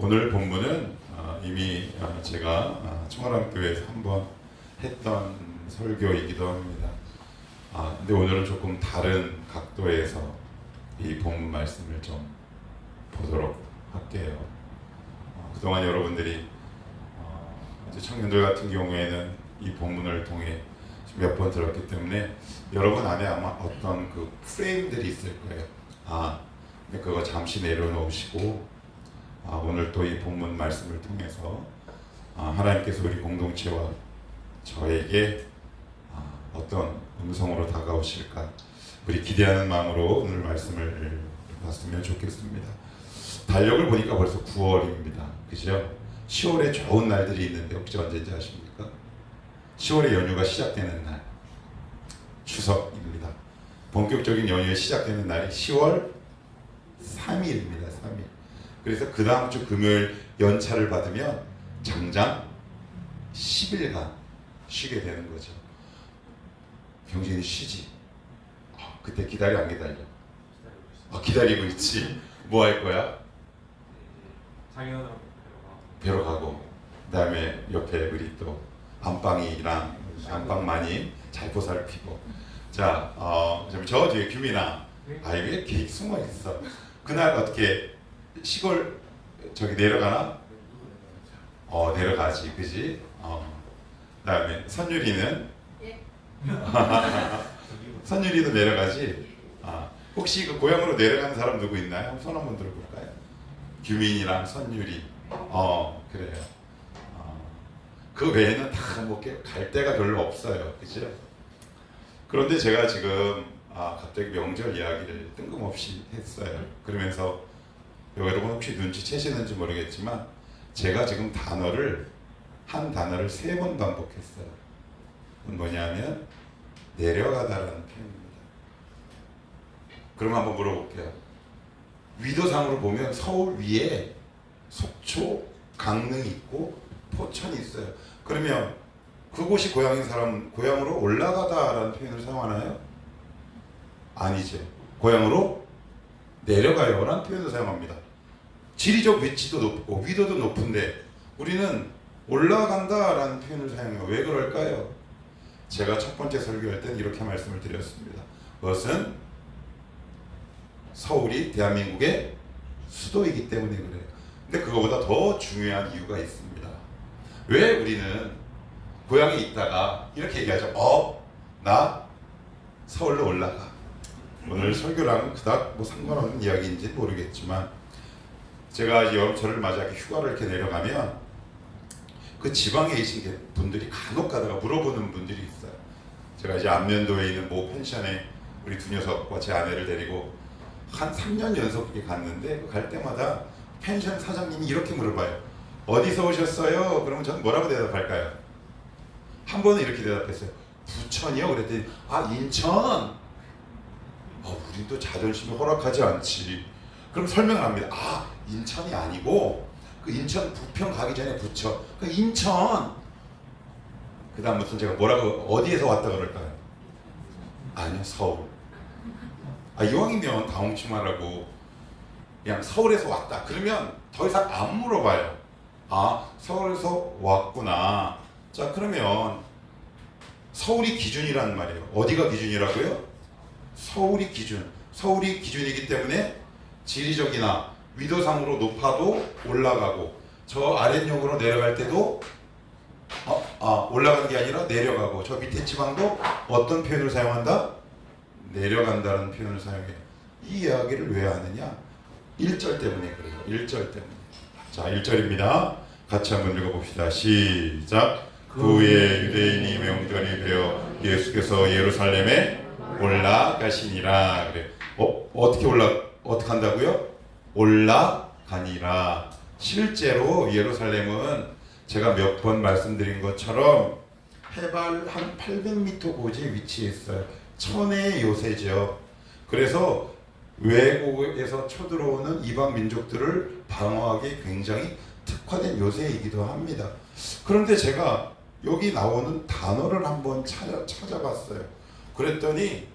오늘 본문은 이미 제가 청아람교회에서 한번 했던 설교이기도 합니다. 근데 오늘은 조금 다른 각도에서 이 본문 말씀을 좀 보도록 할게요. 그동안 여러분들이 이제 청년들 같은 경우에는 이 본문을 통해 몇 번 들었기 때문에 여러분 안에 아마 어떤 그 프레임들이 있을 거예요. 근데 그거 잠시 내려놓으시고 오늘 또 이 본문 말씀을 통해서 하나님께서 우리 공동체와 저에게 어떤 음성으로 다가오실까 우리 기대하는 마음으로 오늘 말씀을 봤으면 좋겠습니다. 달력을 보니까 벌써 9월입니다. 그죠? 10월에 좋은 날들이 있는데 혹시 언제인지 아십니까? 10월에 연휴가 시작되는 날 추석입니다. 본격적인 연휴에 시작되는 날이 10월 3일입니다. 3일. 그래서 그 다음 주 금요일 연차를 받으면 장장 10일간 쉬게 되는 거죠. 경진이 쉬지. 그때 기다려 안 기다려? 기다리고 있지. 뭐 할 거야? 장인어른 뵈러 가고 그 다음에 옆에 우리 또 안방이랑 안방마님 잘 보살피고. 자, 저 뒤에 규민아, 왜 이렇게 숨어 있어? 그날 어떻게 시골 저기 내려가나? 내려가지, 그지? 그다음에 선율이는? 예. 선율이도 내려가지? 혹시 그 고향으로 내려가는 사람 누구 있나요? 손 한번 들어볼까요? 규민이랑 선율이. 그래요. 그 외에는 다 뭐 갈 데가 별로 없어요, 그죠? 그런데 제가 지금 갑자기 명절 이야기를 뜬금없이 했어요. 그러면서 여러분 혹시 눈치채시는지 모르겠지만 제가 지금 한 단어를 3번 반복했어요. 그건 뭐냐면 내려가다라는 표현입니다. 그럼 한번 물어볼게요. 위도상으로 보면 서울 위에 속초, 강릉이 있고 포천이 있어요. 그러면 그곳이 고향인 사람은 고향으로 올라가다라는 표현을 사용하나요? 아니죠. 고향으로 내려가요 라는 표현을 사용합니다. 지리적 위치도 높고 위도도 높은데 우리는 올라간다 라는 표현을 사용해요. 왜 그럴까요? 제가 첫 번째 설교할 땐 이렇게 말씀을 드렸습니다. 그것은 서울이 대한민국의 수도이기 때문에 그래요. 근데 그거보다 더 중요한 이유가 있습니다. 왜 우리는 고향에 있다가 이렇게 얘기하죠. 나 서울로 올라가. 오늘 설교랑은 그닥 상관없는 이야기인지 모르겠지만 제가 여름철을 맞이하게 휴가를 이렇게 내려가면 그 지방에 계신 분들이 간혹 가다가 물어보는 분들이 있어요. 제가 이제 안면도에 있는 모 펜션에 우리 두 녀석과 제 아내를 데리고 한 3년 연속 이렇게 갔는데 갈 때마다 펜션 사장님이 이렇게 물어봐요. 어디서 오셨어요? 그러면 저는 뭐라고 대답할까요? 한 번은 이렇게 대답했어요. 부천이요? 그랬더니 인천? 우린 또 자존심이 허락하지 않지. 그럼 설명을 합니다. 인천이 아니고 그 인천 부평 가기 전에 부천. 그 인천. 그 다음부터 제가 어디에서 왔다 그럴까요? 아니요, 서울. 이왕이면 당황치 말라고 그냥 서울에서 왔다. 그러면 더 이상 안 물어봐요. 서울에서 왔구나. 자, 그러면 서울이 기준이라는 말이에요. 어디가 기준이라고요? 서울이 기준. 서울이 기준이기 때문에 지리적이나 위도상으로 높아도 올라가고 저 아랫역으로 내려갈 때도 올라가는 게 아니라 내려가고 저 밑에 지방도 어떤 표현을 사용한다? 내려간다는 표현을 사용해요. 이 이야기를 왜 하느냐? 1절 때문에 그래요. 1절 때문에. 자, 1절입니다. 같이 한번 읽어봅시다. 시작. 그 후에 유대인이 명절이 되어 예수께서 예루살렘에 올라가시니라. 그래. 어떻게 한다고요? 올라가니라. 실제로 예루살렘은 제가 몇 번 말씀드린 것처럼 해발 한 800m 고지에 위치해 있어요. 천의 요새죠. 그래서 외국에서 쳐들어오는 이방 민족들을 방어하기 굉장히 특화된 요새이기도 합니다. 그런데 제가 여기 나오는 단어를 한번 찾아봤어요. 그랬더니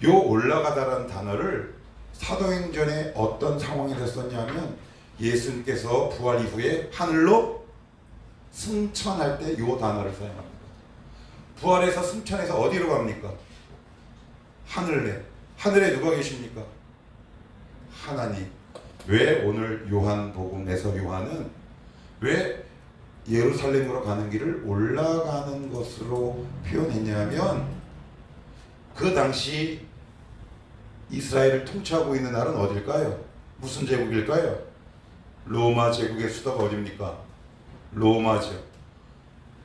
요 올라가다라는 단어를 사도행전에 어떤 상황이 됐었냐면 예수님께서 부활 이후에 하늘로 승천할 때 이 단어를 사용합니다. 부활해서 승천해서 어디로 갑니까? 하늘에. 하늘에 누가 계십니까? 하나님. 왜 오늘 요한복음에서 요한은 왜 예루살렘으로 가는 길을 올라가는 것으로 표현했냐면, 그 당시 이스라엘을 통치하고 있는 나라는 어딜까요? 무슨 제국일까요? 로마 제국의 수도가 어디입니까? 로마죠.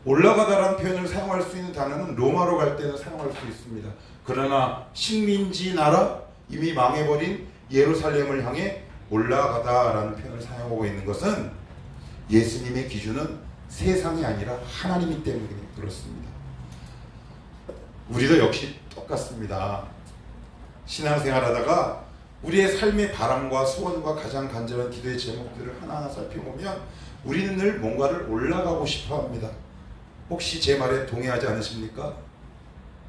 올라가다라는 표현을 사용할 수 있는 단어는 로마로 갈 때는 사용할 수 있습니다. 그러나 식민지 나라, 이미 망해버린 예루살렘을 향해 올라가다라는 표현을 사용하고 있는 것은 예수님의 기준은 세상이 아니라 하나님이기 때문에 그렇습니다. 우리도 역시 똑같습니다. 신앙생활 하다가 우리의 삶의 바람과 소원과 가장 간절한 기도의 제목들을 하나하나 살펴보면 우리는 늘 뭔가를 올라가고 싶어 합니다. 혹시 제 말에 동의하지 않으십니까?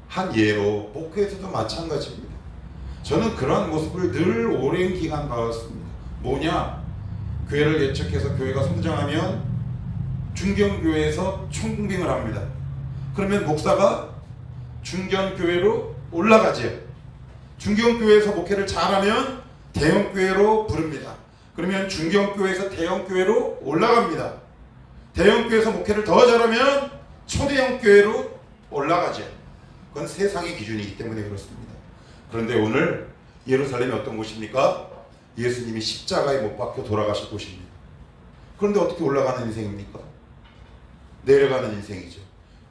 한 예로 목회에서도 마찬가지입니다. 저는 그러한 모습을 늘 오랜 기간 봐왔습니다. 뭐냐? 교회를 개척해서 교회가 성장하면 중견교회에서 총빙을 합니다. 그러면 목사가 중견교회로 올라가죠. 중견교회에서 목회를 잘하면 대형교회로 부릅니다. 그러면 중견교회에서 대형교회로 올라갑니다. 대형교회에서 목회를 더 잘하면 초대형교회로 올라가죠. 그건 세상의 기준이기 때문에 그렇습니다. 그런데 오늘 예루살렘이 어떤 곳입니까? 예수님이 십자가에 못 박혀 돌아가실 곳입니다. 그런데 어떻게 올라가는 인생입니까? 내려가는 인생이죠.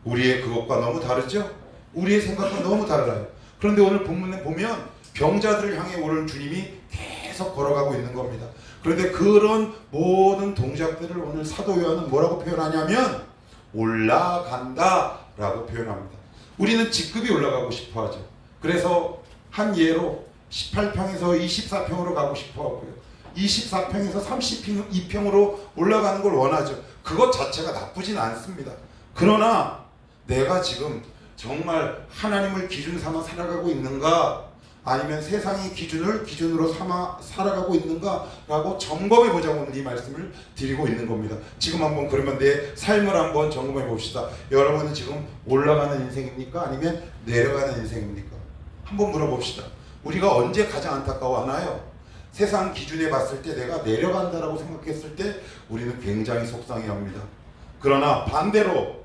우리의 그것과 너무 다르죠? 우리의 생각과 너무 달라요. 그런데 오늘 본문에 보면 병자들을 향해 오른 주님이 계속 걸어가고 있는 겁니다. 그런데 그런 모든 동작들을 오늘 사도 요한은 뭐라고 표현하냐면 올라간다 라고 표현합니다. 우리는 직급이 올라가고 싶어 하죠. 그래서 한 예로 18평에서 24평으로 가고 싶어 하고요. 24평에서 32평으로 올라가는 걸 원하죠. 그것 자체가 나쁘진 않습니다. 그러나 내가 지금 정말 하나님을 기준 삼아 살아가고 있는가, 아니면 세상의 기준을 기준으로 삼아 살아가고 있는가 라고 점검해 보자고 오늘 이 말씀을 드리고 있는 겁니다. 지금 한번 그러면 내 삶을 한번 점검해 봅시다. 여러분은 지금 올라가는 인생입니까? 아니면 내려가는 인생입니까? 한번 물어봅시다. 우리가 언제 가장 안타까워하나요? 세상 기준에 봤을 때 내가 내려간다라고 생각했을 때 우리는 굉장히 속상해합니다. 그러나 반대로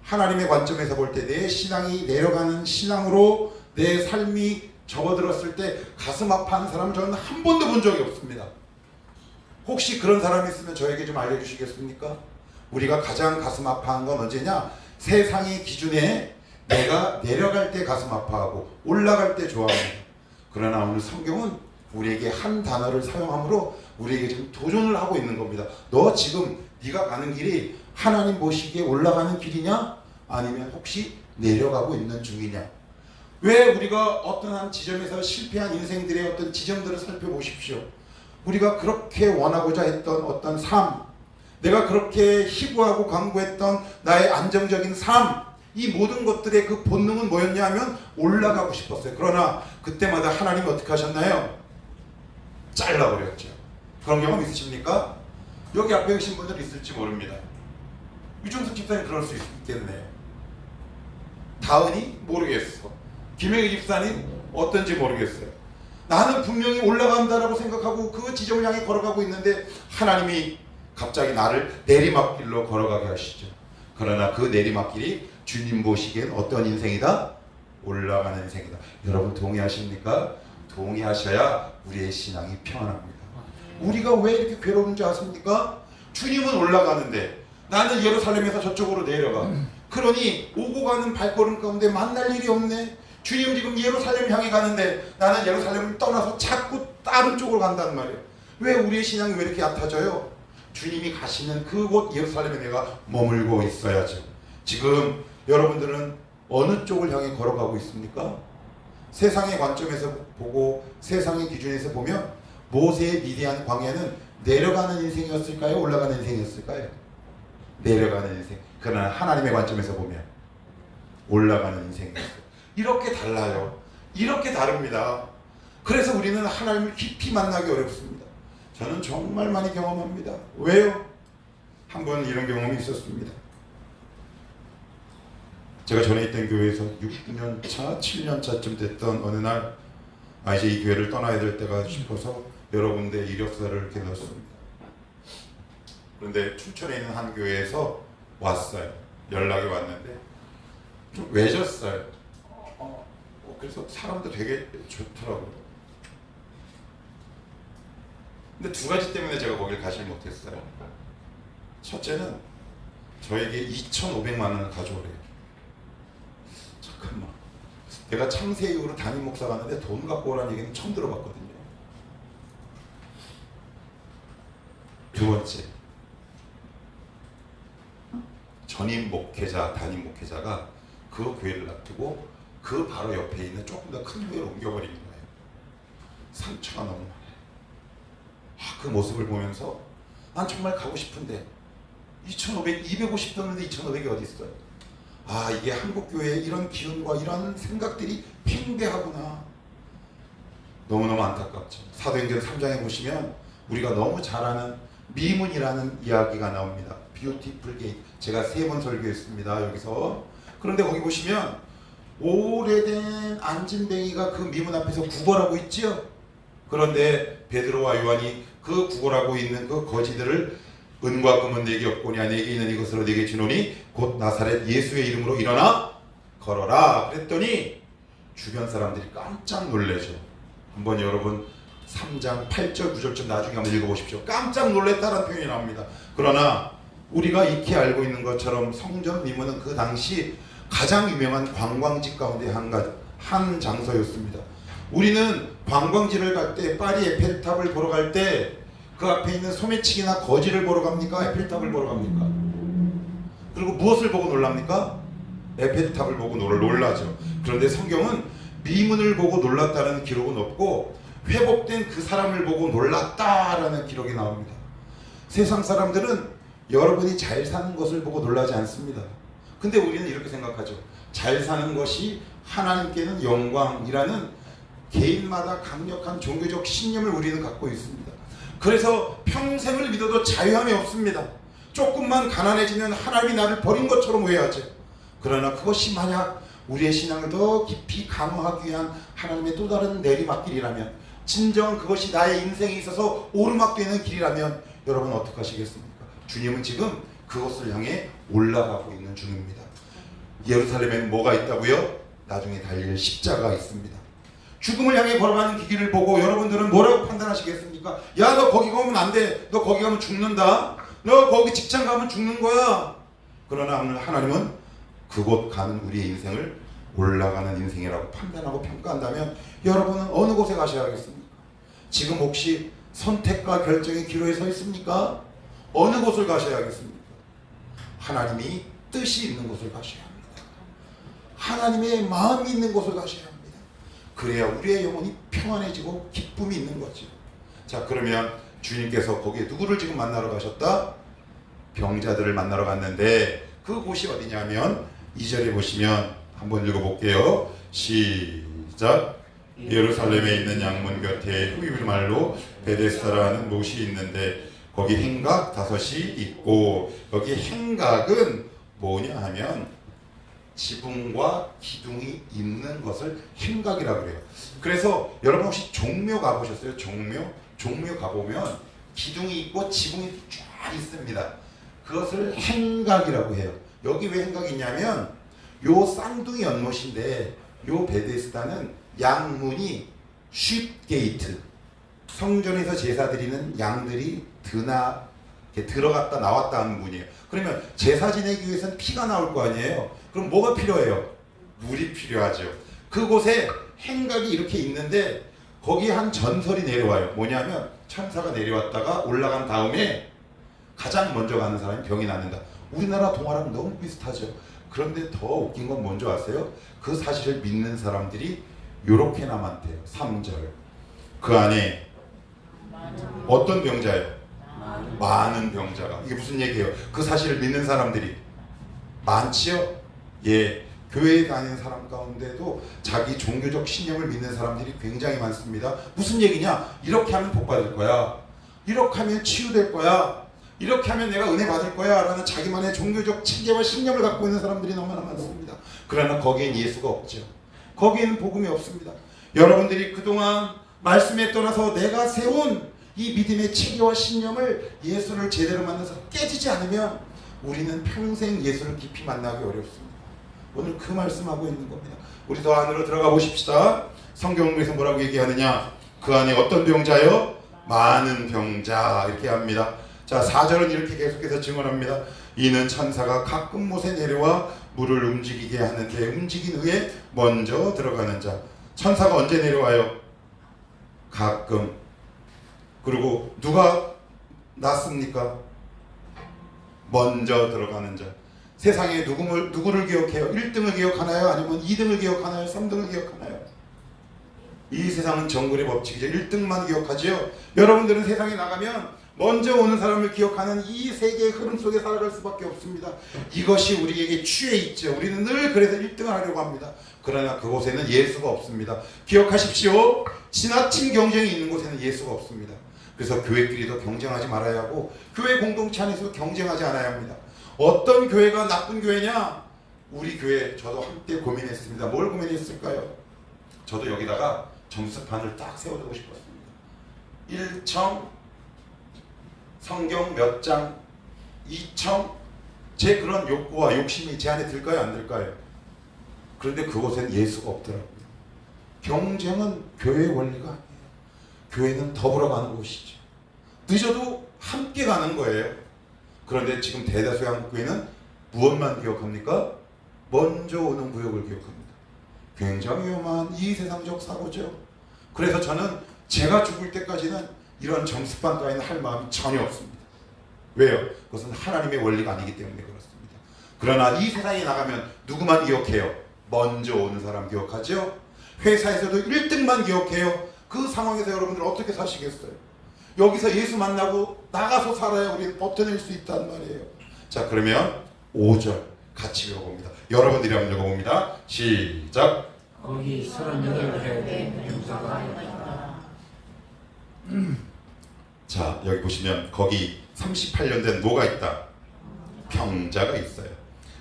하나님의 관점에서 볼 때 내 신앙이 내려가는 신앙으로 내 삶이 접어들었을 때 가슴 아파하는 사람은 저는 한 번도 본 적이 없습니다. 혹시 그런 사람이 있으면 저에게 좀 알려주시겠습니까? 우리가 가장 가슴 아파하는 건 언제냐? 세상의 기준에 내가 내려갈 때 가슴 아파하고 올라갈 때 좋아합니다. 그러나 오늘 성경은 우리에게 한 단어를 사용함으로 우리에게 지금 도전을 하고 있는 겁니다. 너 지금 네가 가는 길이 하나님 보시기에 올라가는 길이냐? 아니면 혹시 내려가고 있는 중이냐? 왜 우리가 어떤 한 지점에서 실패한 인생들의 어떤 지점들을 살펴보십시오. 우리가 그렇게 원하고자 했던 어떤 삶, 내가 그렇게 희구하고 강구했던 나의 안정적인 삶, 이 모든 것들의 그 본능은 뭐였냐 하면 올라가고 싶었어요. 그러나 그때마다 하나님이 어떻게 하셨나요? 잘라버렸죠. 그런 경험 있으십니까? 여기 앞에 계신 분들 있을지 모릅니다. 유종석 집사님 그럴 수 있겠네요. 다은이 모르겠어. 김영희 집사님 어떤지 모르겠어요. 나는 분명히 올라간다라고 생각하고 그 지점을 향해 걸어가고 있는데 하나님이 갑자기 나를 내리막길로 걸어가게 하시죠. 그러나 그 내리막길이 주님 보시기엔 어떤 인생이다? 올라가는 인생이다. 여러분 동의하십니까? 동의하셔야 우리의 신앙이 평안합니다. 우리가 왜 이렇게 괴로운지 아십니까? 주님은 올라가는데 나는 예루살렘에서 저쪽으로 내려가. 그러니 오고 가는 발걸음 가운데 만날 일이 없네. 주님 지금 예루살렘 향해 가는데 나는 예루살렘을 떠나서 자꾸 다른 쪽으로 간다는 말이에요. 왜 우리의 신앙이 왜 이렇게 얕아져요? 주님이 가시는 그곳 예루살렘에 내가 머물고 있어야죠. 지금 여러분들은 어느 쪽을 향해 걸어가고 있습니까? 세상의 관점에서 보고 세상의 기준에서 보면 모세의 미디안 광야는 내려가는 인생이었을까요? 올라가는 인생이었을까요? 내려가는 인생. 그러나 하나님의 관점에서 보면 올라가는 인생이었어요. 이렇게 달라요. 이렇게 다릅니다. 그래서 우리는 하나님을 깊이 만나기 어렵습니다. 저는 정말 많이 경험합니다. 왜요? 한 번 이런 경험이 있었습니다. 제가 전에 있던 교회에서 6년 차, 7년 차쯤 됐던 어느 날 이제 이 교회를 떠나야 될 때가 싶어서 여러 군데 이력서를 이렇게 넣었습니다. 그런데 춘천에 있는 한 교회에서 왔어요. 연락이 왔는데 좀 외졌어요. 그래서 사람도 되게 좋더라고요. 근데 두 가지 때문에 제가 거길 가지 못했어요. 첫째는 저에게 2,500만 원을 가져오래요. 잠깐만, 내가 창세 이후로 담임 목사 갔는데 돈 갖고 오라는 얘기는 처음 들어봤거든요. 두 번째, 전임 목회자, 담임 목회자가 그 교회를 놔두고 그 바로 옆에 있는 조금 더 큰 교회로 옮겨버린 거예요. 상처가 너무 많아요. 그 모습을 보면서 난 정말 가고 싶은데 250 떴는데 2,500이 어디 있어요? 이게 한국교회의 이런 기운과 이런 생각들이 팽배하구나. 너무너무 안타깝죠. 사도행전 3장에 보시면 우리가 너무 잘 아는 미문이라는 이야기가 나옵니다. 뷰티풀 게이트. 제가 3번 설교했습니다. 여기서. 그런데 거기 보시면 오래된 안진뱅이가 그 미문 앞에서 구걸하고 있지요. 그런데 베드로와 요한이 그 구걸하고 있는 그 거지들을 은과 금은 내게 없고냐, 내게 있는 이것으로 내게 주노니 곧 나사렛 예수의 이름으로 일어나 걸어라. 그랬더니 주변 사람들이 깜짝 놀래죠. 한번 여러분 3장 8절 9절쯤 나중에 한번 읽어보십시오. 깜짝 놀랬다는 표현이 나옵니다. 그러나 우리가 익히 알고 있는 것처럼 성전 미문은 그 당시 가장 유명한 관광지 가운데 한 장소였습니다. 우리는 관광지를 갈 때 파리 에펠탑을 보러 갈 때 그 앞에 있는 소매치기나 거지를 보러 갑니까? 에펠탑을 보러 갑니까? 그리고 무엇을 보고 놀랍니까? 에펠탑을 보고 놀라죠. 그런데 성경은 미문을 보고 놀랐다는 기록은 없고 회복된 그 사람을 보고 놀랐다라는 기록이 나옵니다. 세상 사람들은 여러분이 잘 사는 것을 보고 놀라지 않습니다. 근데 우리는 이렇게 생각하죠. 잘 사는 것이 하나님께는 영광이라는 개인마다 강력한 종교적 신념을 우리는 갖고 있습니다. 그래서 평생을 믿어도 자유함이 없습니다. 조금만 가난해지면 하나님이 나를 버린 것처럼 오해하죠. 그러나 그것이 만약 우리의 신앙을 더 깊이 강화하기 위한 하나님의 또 다른 내리막길이라면, 진정 그것이 나의 인생에 있어서 오르막되는 길이라면 여러분 어떻게 하시겠습니까? 주님은 지금 그것을 향해 올라가고 있는 중입니다. 예루살렘에는 뭐가 있다고요? 나중에 달릴 십자가가 있습니다. 죽음을 향해 걸어가는 길을 보고 여러분들은 뭐라고 판단하시겠습니까? 야, 너 거기 가면 안 돼. 너 거기 가면 죽는다. 너 거기 직장 가면 죽는 거야. 그러나 오늘 하나님은 그곳 가는 우리의 인생을 올라가는 인생이라고 판단하고 평가한다면 여러분은 어느 곳에 가셔야 하겠습니까? 지금 혹시 선택과 결정의 기로에 서 있습니까? 어느 곳을 가셔야 하겠습니까? 하나님이 뜻이 있는 곳을 가셔야 합니다. 하나님의 마음이 있는 곳을 가셔야 합니다. 그래야 우리의 영혼이 평안해지고 기쁨이 있는 거죠. 자, 그러면 주님께서 거기에 누구를 지금 만나러 가셨다? 병자들을 만나러 갔는데 그곳이 어디냐면 2절에 보시면 한번 읽어볼게요. 시작. 예루살렘에 있는 양문 곁에 히브리말로 베데스다라는 못이 있는데 거기 행각 5이 있고, 여기 행각은 뭐냐 하면 지붕과 기둥이 있는 것을 행각이라고 그래요. 그래서 여러분 혹시 종묘 가보셨어요? 종묘 가보면 기둥이 있고 지붕이 쫙 있습니다. 그것을 행각이라고 해요. 여기 왜 행각이 있냐면 요 쌍둥이 연못인데 요 베데스다는 양문이 쉽게이트, 성전에서 제사 드리는 양들이 이렇게 들어갔다 나왔다 하는 문이에요. 그러면 제사 지내기 위해서는 피가 나올 거 아니에요. 그럼 뭐가 필요해요? 물이 필요하죠. 그곳에 행각이 이렇게 있는데 거기에 한 전설이 내려와요. 뭐냐면 천사가 내려왔다가 올라간 다음에 가장 먼저 가는 사람이 병이 낫는다. 우리나라 동화랑 너무 비슷하죠. 그런데 더 웃긴 건 뭔지 아세요? 그 사실을 믿는 사람들이 요렇게나 많대요. 3절. 그 안에 어떤 병자예요? 많은 병자가. 이게 무슨 얘기예요? 그 사실을 믿는 사람들이 많지요? 예, 교회에 다니는 사람 가운데도 자기 종교적 신념을 믿는 사람들이 굉장히 많습니다. 무슨 얘기냐? 이렇게 하면 복 받을 거야. 이렇게 하면 치유될 거야, 이렇게 하면 내가 은혜 받을 거야 라는 자기만의 종교적 체계와 신념을 갖고 있는 사람들이 너무나 많습니다. 그러나 거기엔 예수가 없죠. 거기에는 복음이 없습니다. 여러분들이 그동안 말씀에 떠나서 내가 세운 이 믿음의 체계와 신념을 예수를 제대로 만나서 깨지지 않으면 우리는 평생 예수를 깊이 만나기 어렵습니다. 오늘 그 말씀하고 있는 겁니다. 우리 더 안으로 들어가 보십시다. 성경에서 뭐라고 얘기하느냐? 그 안에 어떤 병자요? 많은 병자, 이렇게 합니다. 자, 4절은 이렇게 계속해서 증언합니다. 이는 천사가 가끔 못에 내려와 물을 움직이게 하는데 움직인 후에 먼저 들어가는 자. 천사가 언제 내려와요? 가끔. 그리고 누가 낫습니까? 먼저 들어가는 자. 세상에 누구를 기억해요? 1등을 기억하나요? 아니면 2등을 기억하나요? 3등을 기억하나요? 이 세상은 정글의 법칙이죠. 1등만 기억하지요. 여러분들은 세상에 나가면 먼저 오는 사람을 기억하는 이 세계의 흐름 속에 살아갈 수밖에 없습니다. 이것이 우리에게 취해 있죠. 우리는 늘 그래서 1등을 하려고 합니다. 그러나 그곳에는 예수가 없습니다. 기억하십시오. 지나친 경쟁이 있는 곳에는 예수가 없습니다. 그래서 교회끼리도 경쟁하지 말아야 하고 교회 공동체 안에서 경쟁하지 않아야 합니다. 어떤 교회가 나쁜 교회냐? 우리 교회 저도 한때 고민했습니다. 뭘 고민했을까요? 저도 여기다가 점수판을 딱 세워두고 싶었습니다. 1청 성경 몇 장, 2청 제 그런 욕구와 욕심이 제 안에 들까요? 안 들까요? 그런데 그곳엔 예수가 없더라고요. 경쟁은 교회의 원리가 아니에요. 교회는 더불어가는 곳이죠. 늦어도 함께 가는 거예요. 그런데 지금 대다수의 한국교회는 무엇만 기억합니까? 먼저 오는 구역을 기억합니다. 굉장히 위험한 이 세상적 사고죠. 그래서 저는 제가 죽을 때까지는 이런 점수판 따위는 할 마음이 전혀 없습니다. 왜요? 그것은 하나님의 원리가 아니기 때문에 그렇습니다. 그러나 이 세상에 나가면 누구만 기억해요? 먼저 오는 사람 기억하죠? 회사에서도 1등만 기억해요. 그 상황에서 여러분들 어떻게 사시겠어요? 여기서 예수 만나고 나가서 살아야 우리는 버텨낼 수 있단 말이에요. 자, 그러면 5절 같이 읽어봅니다. 여러분들이 한번 읽어봅니다. 시작. 거기 38회 병자가 있다. 자, 여기 보시면 거기 38년 된 뭐가 있다? 병자가 있어요.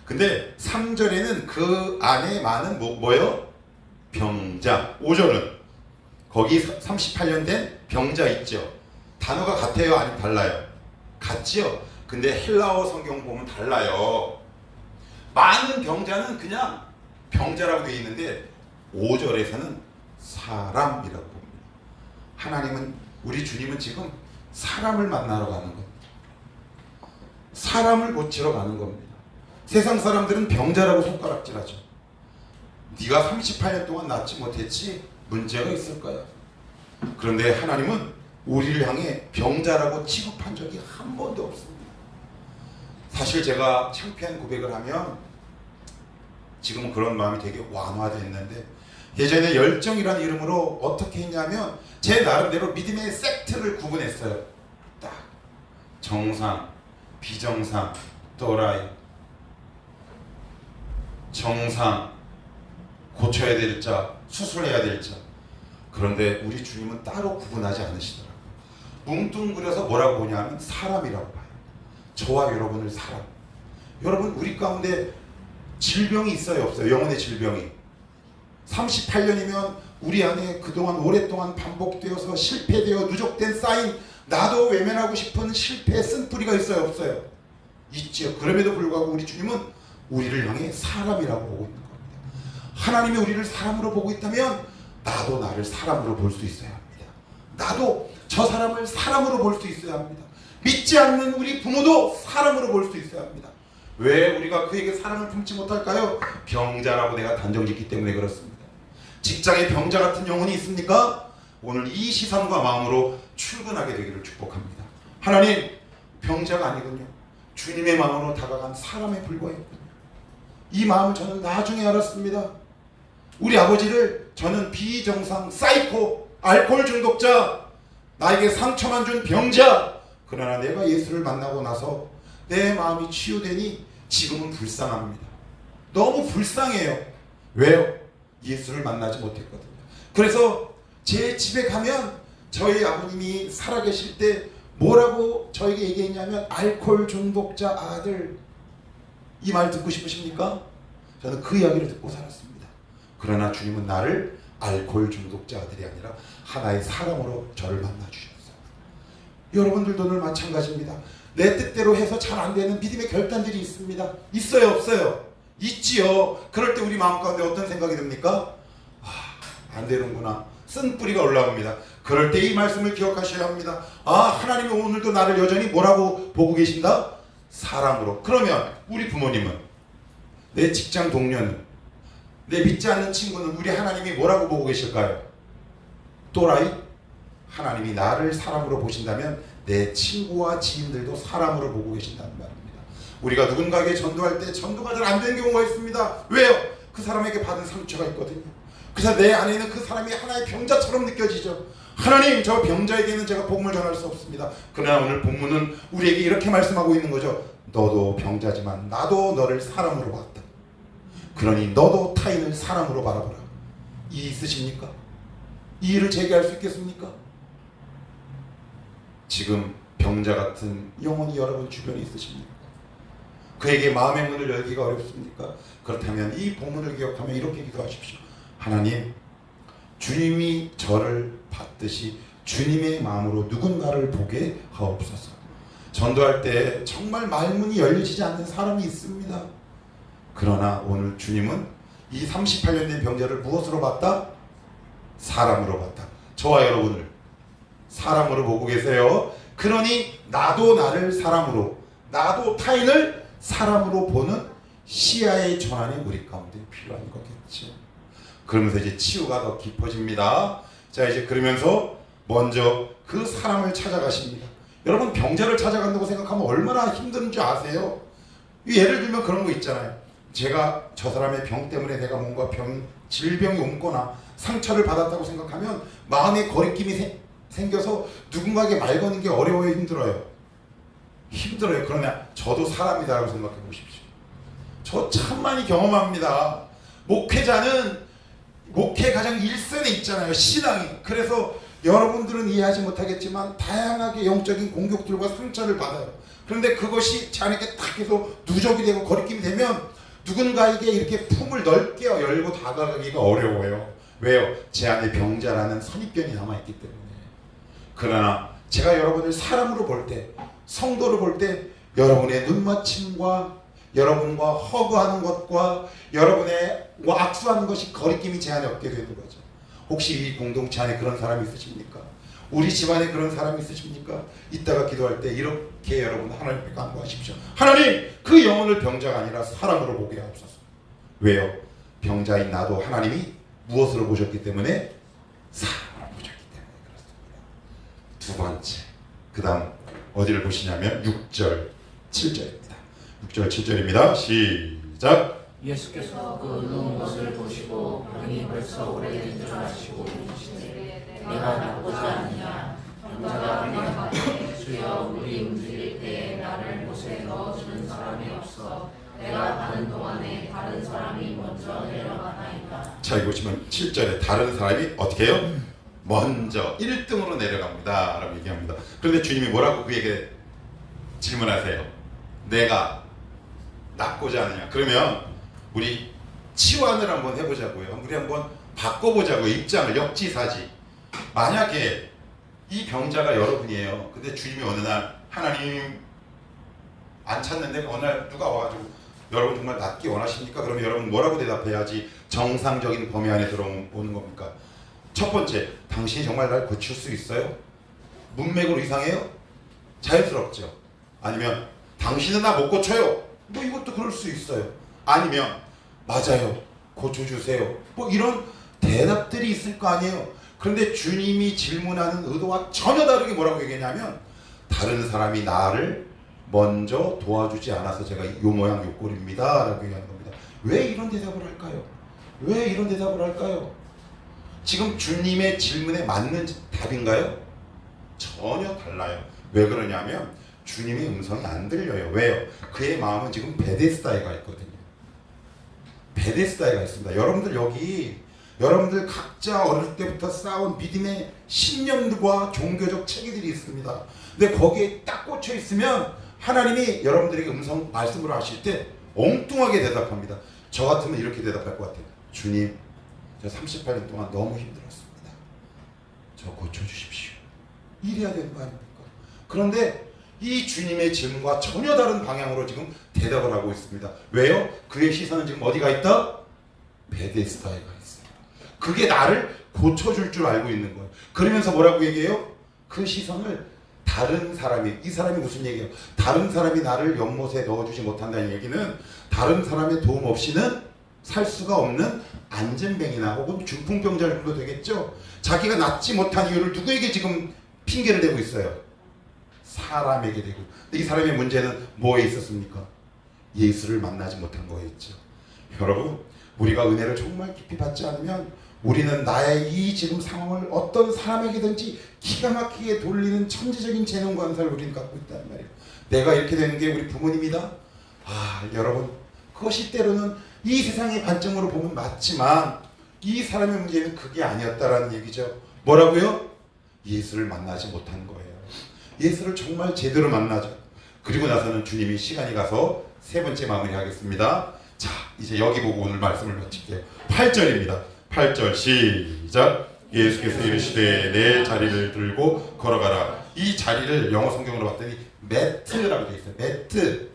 근데 3절에는 그 안에 많은 뭐요? 병자. 5절은 거기 38년 된 병자 있죠. 단어가 같아요? 아니면 달라요? 같지요? 근데 헬라어 성경 보면 달라요. 많은 병자는 그냥 병자라고 되어 있는데 5절에서는 사람이라고 봅니다. 하나님은, 우리 주님은 지금 사람을 만나러 가는 겁니다. 사람을 고치러 가는 겁니다. 세상 사람들은 병자라고 손가락질하죠. 네가 38년 동안 낫지 못했지? 문제가 있을 거야. 그런데 하나님은 우리를 향해 병자라고 취급한 적이 한 번도 없습니다. 사실 제가 창피한 고백을 하면 지금은 그런 마음이 되게 완화됐는데, 예전에 열정이라는 이름으로 어떻게 했냐면 제 나름대로 믿음의 섹트를 구분했어요. 딱 정상, 비정상, 또라이, 정상, 고쳐야 될 자, 수술해야 될 자. 그런데 우리 주님은 따로 구분하지 않으시더라고요. 뭉뚱그려서 뭐라고 보냐면 사람이라고 봐요. 저와 여러분을 사람. 여러분, 우리 가운데 질병이 있어요, 없어요? 영혼의 질병이. 38년이면 우리 안에 그동안 오랫동안 반복되어서 실패되어 누적된 쌓인 나도 외면하고 싶은 실패의 쓴뿌리가 있어요, 없어요? 있죠. 그럼에도 불구하고 우리 주님은 우리를 향해 사람이라고 보고 있는 겁니다. 하나님이 우리를 사람으로 보고 있다면 나도 나를 사람으로 볼 수 있어야 합니다. 나도 저 사람을 사람으로 볼 수 있어야 합니다. 믿지 않는 우리 부모도 사람으로 볼 수 있어야 합니다. 왜 우리가 그에게 사랑을 품지 못할까요? 병자라고 내가 단정짓기 때문에 그렇습니다. 직장에 병자 같은 영혼이 있습니까? 오늘 이 시선과 마음으로 출근하게 되기를 축복합니다. 하나님, 병자가 아니군요. 주님의 마음으로 다가간 사람에 불과했군요. 이 마음을 저는 나중에 알았습니다. 우리 아버지를 저는 비정상, 사이코, 알코올 중독자, 나에게 상처만 준 병자, 그러나 내가 예수를 만나고 나서 내 마음이 치유되니 지금은 불쌍합니다. 너무 불쌍해요. 왜요? 예수를 만나지 못했거든요. 그래서 제 집에 가면 저희 아버님이 살아계실 때 뭐라고 저에게 얘기했냐면 알코올 중독자 아들. 이 말 듣고 싶으십니까? 저는 그 이야기를 듣고 살았습니다. 그러나 주님은 나를 알코올 중독자 아들이 아니라 하나의 사람으로 저를 만나주셨어요. 여러분들도 늘 마찬가지입니다. 내 뜻대로 해서 잘 안 되는 믿음의 결단들이 있습니다. 있어요, 없어요? 있지요. 그럴 때 우리 마음 가운데 어떤 생각이 듭니까? 안 되는구나. 쓴뿌리가 올라옵니다. 그럴 때 이 말씀을 기억하셔야 합니다. 하나님이 오늘도 나를 여전히 뭐라고 보고 계신다? 사람으로. 그러면 우리 부모님은, 내 직장 동료는, 내 믿지 않는 친구는 우리 하나님이 뭐라고 보고 계실까요? 또라이? 하나님이 나를 사람으로 보신다면 내 친구와 지인들도 사람으로 보고 계신다는 말입니다. 우리가 누군가에게 전도할 때 전도가 잘 안 되는 경우가 있습니다. 왜요? 그 사람에게 받은 상처가 있거든요. 그래서 내 안에는 그 사람이 하나의 병자처럼 느껴지죠. 하나님, 저 병자에게는 제가 복음을 전할 수 없습니다. 그러나 오늘 본문은 우리에게 이렇게 말씀하고 있는 거죠. 너도 병자지만 나도 너를 사람으로 봤다. 그러니 너도 타인을 사람으로 바라보라. 이 있으십니까? 이 일을 제기할 수 있겠습니까? 지금 병자 같은 영혼이 여러분 주변에 있으십니까? 그에게 마음의 문을 열기가 어렵습니까? 그렇다면 이 본문을 기억하며 이렇게 기도하십시오. 하나님, 주님이 저를 받듯이 주님의 마음으로 누군가를 보게 하옵소서. 전도할 때 정말 말문이 열리지 않는 사람이 있습니다. 그러나 오늘 주님은 이 38년 된 병자를 무엇으로 봤다? 사람으로 봤다. 저와 여러분을 사람으로 보고 계세요. 그러니 나도 나를 사람으로, 나도 타인을 사람으로 보는 시야의 전환이 우리 가운데 필요한 거겠죠. 그러면서 이제 치유가 더 깊어집니다. 자, 이제 그러면서 먼저 그 사람을 찾아가십니다. 여러분, 병자를 찾아간다고 생각하면 얼마나 힘든 줄 아세요? 예를 들면 그런 거 있잖아요. 제가 저 사람의 병 때문에 내가 뭔가 질병이 옮거나 상처를 받았다고 생각하면 마음에 거리낌이 생겨서 누군가에게 말 거는 게 어려워요, 힘들어요? 힘들어요. 그러나 저도 사람이다라고 생각해 보십시오. 저 참 많이 경험합니다. 목회자는 목회 가장 일선에 있잖아요, 신앙이. 그래서 여러분들은 이해하지 못하겠지만 다양하게 영적인 공격들과 상처를 받아요. 그런데 그것이 제 안에 딱 해서 누적이 되고 거리낌이 되면 누군가에게 이렇게 품을 넓게 열고 다가가기가 어려워요. 왜요? 제 안에 병자라는 선입견이 남아있기 때문에. 그러나 제가 여러분을 사람으로 볼 때, 성도로 볼 때 여러분의 눈맞춤과 여러분과 허그하는 것과 여러분의 악수하는 것이 거리낌이 제 안에 없게 되는 거죠. 혹시 이 공동체 안에 그런 사람이 있으십니까? 우리 집안에 그런 사람이 있으십니까? 이따가 기도할 때 이렇게 여러분 하나님께 간구하십시오. 하나님, 그 영혼을 병자가 아니라 사람으로 보게 하옵소서. 왜요? 병자인 나도 하나님이 무엇으로 보셨기 때문에? 사람으로 보셨기 때문에 그렇습니다. 두 번째, 그 다음 어디를 보시냐면 6절 7절입니다. 6절 7절입니다. 시작. 예수께서 그 누운 것을 보시고 병이 벌써 오래된 줄 아시고 이르시되 내가 낫고자 하느냐. 병자가 내가 주여 우리 움직일 때에 나를 못에 넣어주는 사람이 없어 내가 가는 동안에 다른 사람이 먼저 내려가나이다. 자, 여기 보시면 7절에 다른 사람이 어떻게 해요? 먼저 1등으로 내려갑니다 라고 얘기합니다. 그런데 주님이 뭐라고 그에게 질문하세요? 내가 낫고자 하느냐. 그러면 우리 치환을 한번 해보자고요. 우리 한번 바꿔보자고요. 입장을, 역지사지. 만약에 이 병자가 여러분이에요. 근데 주님이 어느 날 하나님 안 찾는데 어느 날 누가 와가지고 여러분 정말 낫기 원하십니까? 그러면 여러분 뭐라고 대답해야지 정상적인 범위 안에 들어오는 겁니까? 첫 번째, 당신이 정말 날 고칠 수 있어요? 문맥으로 이상해요? 자연스럽죠. 아니면 당신은 나 못 고쳐요. 뭐 이것도 그럴 수 있어요. 아니면 맞아요, 고쳐주세요. 뭐 이런 대답들이 있을 거 아니에요. 그런데 주님이 질문하는 의도와 전혀 다르게 뭐라고 얘기했냐면 다른 사람이 나를 먼저 도와주지 않아서 제가 요 모양 요 꼴입니다 라고 얘기하는 겁니다. 왜 이런 대답을 할까요? 왜 이런 대답을 할까요? 지금 주님의 질문에 맞는 답인가요? 전혀 달라요. 왜 그러냐면 주님의 음성이 안 들려요. 왜요? 그의 마음은 지금 베데스다에 가 있거든요. 베데스다에 가 있습니다. 여러분들 여기 여러분들 각자 어릴 때부터 쌓아온 믿음의 신념과 종교적 체계들이 있습니다. 근데 거기에 딱 꽂혀 있으면 하나님이 여러분들에게 말씀으로 하실 때 엉뚱하게 대답합니다. 저 같으면 이렇게 대답할 것 같아요. 주님, 저 38년 동안 너무 힘들었습니다. 저 고쳐주십시오. 이래야 되는 거 아닙니까? 그런데 이 주님의 질문과 전혀 다른 방향으로 지금 대답을 하고 있습니다. 왜요? 그의 시선은 지금 어디가 있다? 베데스다에 가 있어요. 그게 나를 고쳐줄 줄 알고 있는 거예요. 그러면서 뭐라고 얘기해요? 그 시선을 다른 사람이, 이 사람이 무슨 얘기예요? 다른 사람이 나를 연못에 넣어주지 못한다는 얘기는 다른 사람의 도움 없이는 살 수가 없는 안전뱅이나 혹은 중풍병자 정도 되겠죠. 자기가 낫지 못한 이유를 누구에게 지금 핑계를 대고 있어요? 사람에게 대고. 근데 이 사람의 문제는 뭐에 있었습니까? 예수를 만나지 못한 거에 있죠. 여러분, 우리가 은혜를 정말 깊이 받지 않으면 우리는 나의 이 지금 상황을 어떤 사람에게든지 기가 막히게 돌리는 천재적인 재능 관사를 우리는 갖고 있단 말이에요. 내가 이렇게 되는 게 우리 부모님이다? 여러분, 그것이 때로는 이 세상의 관점으로 보면 맞지만 이 사람의 문제는 그게 아니었다라는 얘기죠. 뭐라고요? 예수를 만나지 못한 거예요. 예수를 정말 제대로 만나죠. 그리고 나서는 주님이 시간이 가서 세 번째 마무리하겠습니다. 자, 이제 여기 보고 오늘 말씀을 마칠게요. 8절입니다. 8절 시작. 예수께서 이르시되 내 자리를 들고 걸어가라. 이 자리를 영어 성경으로 봤더니 매트라고 되어 있어요. 매트.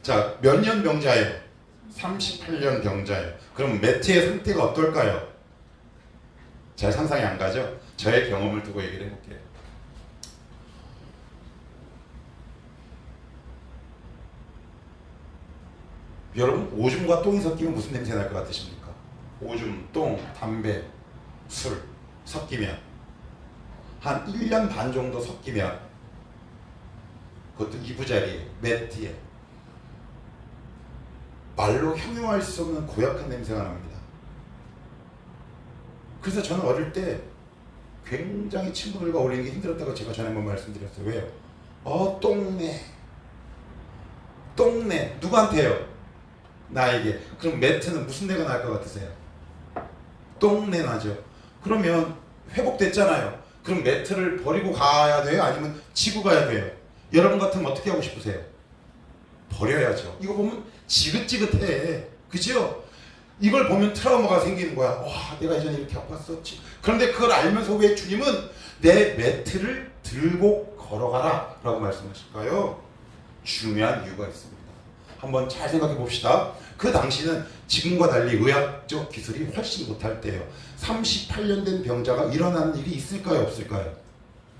자, 몇 년 병자예요? 38년 병자예요. 그럼 매트의 상태가 어떨까요? 잘 상상이 안 가죠? 저의 경험을 두고 얘기를 해볼게요. 여러분, 오줌과 똥이 섞이면 무슨 냄새 날 것 같으십니까? 오줌, 똥, 담배, 술 섞이면 한 1년 반 정도 섞이면 그것도 이부자리에, 매트에 말로 형용할 수 없는 고약한 냄새가 납니다. 그래서 저는 어릴 때 굉장히 친구들과 어울리는 게 힘들었다고 제가 전에 한번 말씀드렸어요. 왜요? 똥내. 똥내. 누구한테요? 나에게. 그럼 매트는 무슨 내가 날 것 같으세요? 똥내 나죠. 그러면 회복됐잖아요. 그럼 매트를 버리고 가야 돼요? 아니면 지고 가야 돼요? 여러분 같으면 어떻게 하고 싶으세요? 버려야죠. 이거 보면 지긋지긋해. 그죠? 이걸 보면 트라우마가 생기는 거야. 와, 내가 예전에 이렇게 아팠었지. 그런데 그걸 알면서 왜 주님은 내 매트를 들고 걸어가라 라고 말씀하실까요? 중요한 이유가 있습니다. 한번 잘 생각해 봅시다. 그 당시는 지금과 달리 의학적 기술이 훨씬 못할 때예요. 38년 된 병자가 일어나는 일이 있을까요? 없을까요?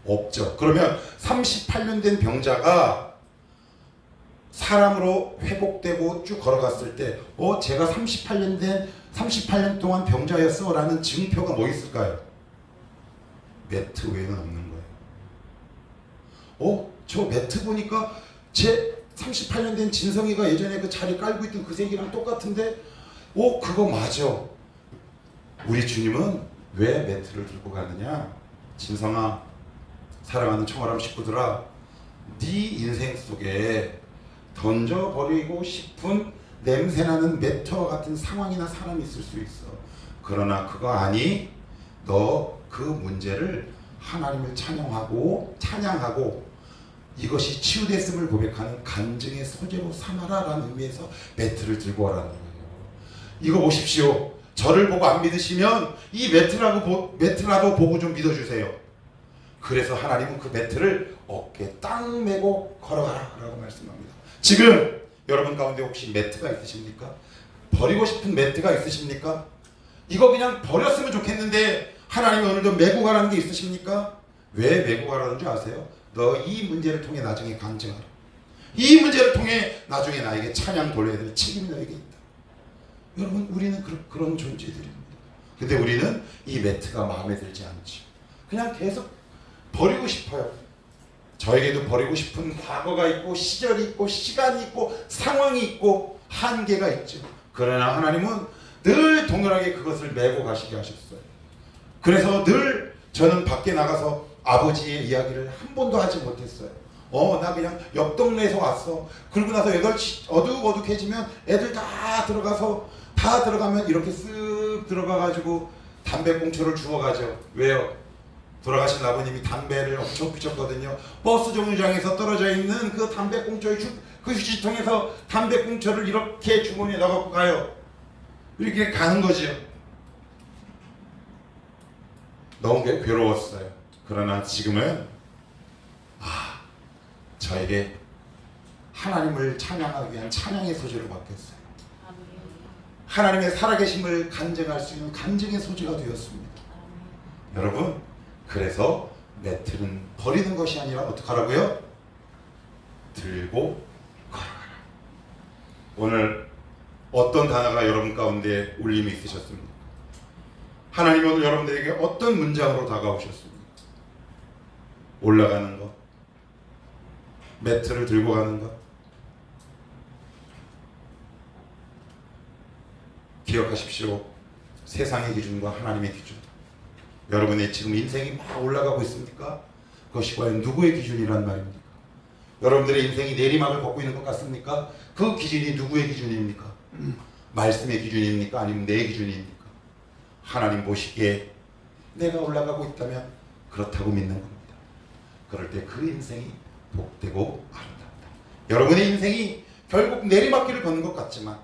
없죠. 그러면 38년 된 병자가 사람으로 회복되고 쭉 걸어갔을 때 제가 38년 동안 병자였어 라는 증표가 뭐 있을까요? 매트 외에는 없는 거예요. 저 매트 보니까 제 38년 된 진성이가 예전에 그 자리 깔고 있던 그 색이랑 똑같은데 그거 맞아. 우리 주님은 왜 매트를 들고 가느냐? 진성아, 사랑하는 청아람 식구들아, 네 인생 속에 던져버리고 싶은 냄새나는 매트와 같은 상황이나 사람이 있을 수 있어. 그러나 그거 아니, 너 그 문제를 하나님을 찬양하고 이것이 치유됐음을 고백하는 간증의 소재로 삼아라 라는 의미에서 매트를 들고 와라는 거예요. 이거 보십시오. 저를 보고 안 믿으시면 이 매트라도 보고 좀 믿어주세요. 그래서 하나님은 그 매트를 어깨에 딱 메고 걸어가라 라고 말씀합니다. 지금 여러분 가운데 혹시 매트가 있으십니까? 버리고 싶은 매트가 있으십니까? 이거 그냥 버렸으면 좋겠는데 하나님이 오늘도 메고 가라는 게 있으십니까? 왜 메고 가라는 줄 아세요? 너 이 문제를 통해 나중에 간증하라. 이 문제를 통해 나중에 나에게 찬양 돌려야 될 책임이 너에게 있다. 여러분, 우리는 그런 존재들입니다. 근데 우리는 이 매트가 마음에 들지 않죠. 그냥 계속 버리고 싶어요. 저에게도 버리고 싶은 과거가 있고 시절이 있고 시간이 있고 상황이 있고 한계가 있죠. 그러나 하나님은 늘 동일하게 그것을 메고 가시게 하셨어요. 그래서 늘 저는 밖에 나가서 아버지의 이야기를 한 번도 하지 못했어요. 나 그냥 옆 동네에서 왔어. 그러고 나서 8시 어둑어둑해지면 애들 다 들어가면 이렇게 쓱 들어가가지고 담배꽁초를 주워가죠. 왜요? 돌아가신 아버님이 담배를 엄청 피셨거든요. 버스 정류장에서 떨어져 있는 그 담배꽁초의 그 휴지통에서 담배꽁초를 이렇게 주머니에 넣어갖고 가요. 이렇게 가는 거지요. 너무 괴로웠어요. 그러나 지금은 저에게 하나님을 찬양하기 위한 찬양의 소재로 바뀌었어요. 하나님의 살아계심을 간증할 수 있는 간증의 소재가 되었습니다. 여러분, 그래서 매트는 버리는 것이 아니라 어떻게 하라고요? 들고 걸어가라. 오늘 어떤 단어가 여러분 가운데 울림이 있으셨습니까? 하나님이 오늘 여러분들에게 어떤 문장으로 다가오셨습니까? 올라가는 것, 매트를 들고 가는 것. 기억하십시오. 세상의 기준과 하나님의 기준. 여러분의 지금 인생이 막 올라가고 있습니까? 그것이 과연 누구의 기준이란 말입니까? 여러분들의 인생이 내리막을 걷고 있는 것 같습니까? 그 기준이 누구의 기준입니까? 말씀의 기준입니까? 아니면 내 기준입니까? 하나님 보시기에 내가 올라가고 있다면 그렇다고 믿는 겁니다. 그럴 때 그 인생이 복되고 아름답다. 여러분의 인생이 결국 내리막길을 걷는 것 같지만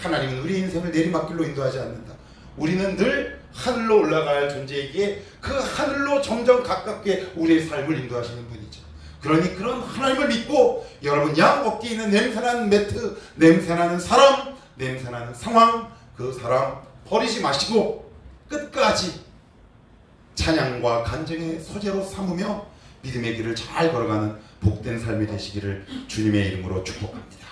하나님은 우리 인생을 내리막길로 인도하지 않는다. 우리는 늘 하늘로 올라갈 존재이기에 그 하늘로 점점 가깝게 우리의 삶을 인도하시는 분이죠. 그러니 그런 하나님을 믿고 여러분 양 어깨에 있는 냄새나는 매트, 냄새나는 사람, 냄새나는 상황, 그 사람 버리지 마시고 끝까지 찬양과 간증의 소재로 삼으며 믿음의 길을 잘 걸어가는 복된 삶이 되시기를 주님의 이름으로 축복합니다.